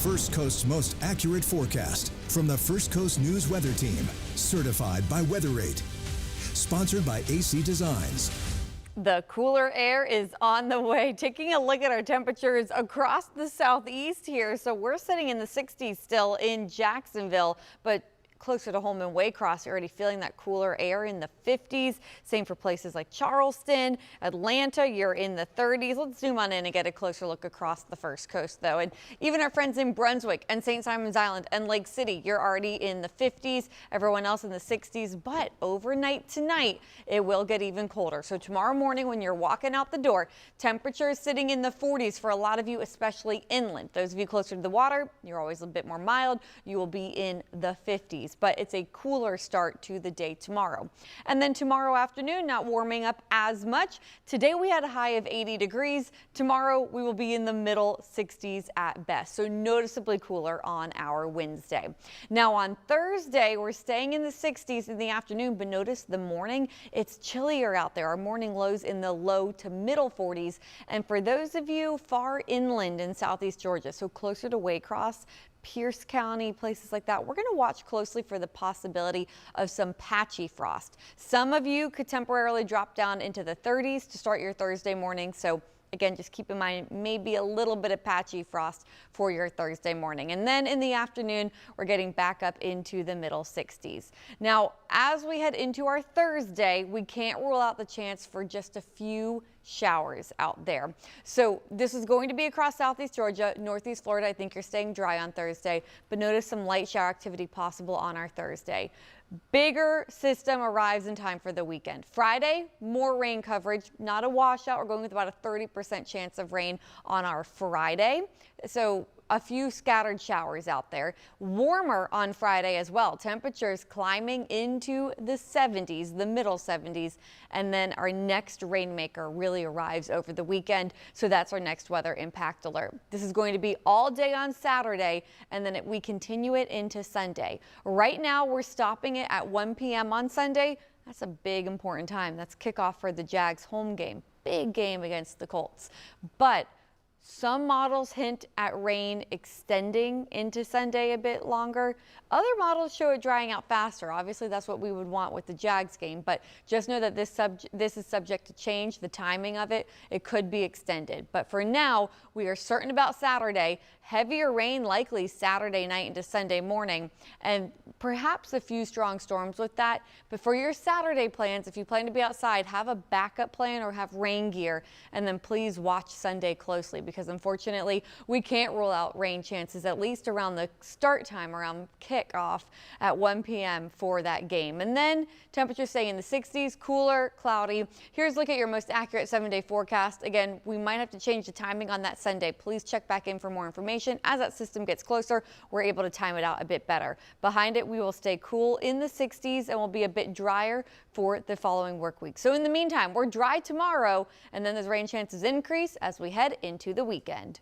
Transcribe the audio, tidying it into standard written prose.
First Coast's most accurate forecast from the First Coast News Weather Team, certified by WeatherRate. Sponsored by AC Designs. The cooler air is on the way. Taking a look at our temperatures across the southeast here. So we're sitting in the 60s still in Jacksonville, but closer to home in Waycross, you're already feeling that cooler air in the 50s. Same for places like Charleston, Atlanta, you're in the 30s. Let's zoom on in and get a closer look across the First Coast though. And even our friends in Brunswick and St. Simons Island and Lake City, you're already in the 50s. Everyone else in the 60s, but overnight tonight, it will get even colder. So tomorrow morning when you're walking out the door, temperatures sitting in the 40s for a lot of you, especially inland. Those of you closer to the water, you're always a bit more mild. You will be in the 50s. But it's a cooler start to the day tomorrow. And then tomorrow afternoon, not warming up as much. Today we had a high of 80 degrees. Tomorrow we will be in the middle 60s at best. So noticeably cooler on our Wednesday. Now on Thursday, we're staying in the 60s in the afternoon, but notice the morning, it's chillier out there. Our morning lows in the low to middle 40s. And for those of you far inland in southeast Georgia, so closer to Waycross, Pierce County, places like that, we're going to watch closely for the possibility of some patchy frost. Some of you could temporarily drop down into the 30s to start your Thursday morning. So again, just keep in mind maybe a little bit of patchy frost for your Thursday morning. And then in the afternoon, we're getting back up into the middle 60s. Now, as we head into our Thursday, we can't rule out the chance for just a few showers out there. So this is going to be across southeast Georgia, northeast Florida. I think you're staying dry on Thursday, but notice some light shower activity possible on our Thursday. Bigger system arrives in time for the weekend. Friday, more rain coverage, not a washout. We're going with about a 30% chance of rain on our Friday. So a few scattered showers out there. Warmer on Friday as well. Temperatures climbing into the 70s, the middle 70s. And then our next rainmaker really arrives over the weekend. So that's our next weather impact alert. This is going to be all day on Saturday, and then we continue it into Sunday. Right now, we're stopping it at 1 p.m. on Sunday. That's a big important time. That's kickoff for the Jags home game. Big game against the Colts. But some models hint at rain extending into Sunday a bit longer. Other models show it drying out faster. Obviously, that's what we would want with the Jags game, but just know that this is subject to change. The timing of it could be extended. But for now, we are certain about Saturday. Heavier rain likely Saturday night into Sunday morning, and perhaps a few strong storms with that. But for your Saturday plans, if you plan to be outside, have a backup plan or have rain gear, and then please watch Sunday closely, because unfortunately we can't rule out rain chances at least around the start time, around kickoff at 1 p.m. for that game. And then temperatures stay in the 60s, cooler, cloudy. Here's a look at your most accurate 7-day forecast. Again, we might have to change the timing on that Sunday. Please check back in for more information. As that system gets closer, we're able to time it out a bit better. Behind it, we will stay cool in the 60s and will be a bit drier for the following work week. So in the meantime, we're dry tomorrow, and then those rain chances increase as we head into the weekend.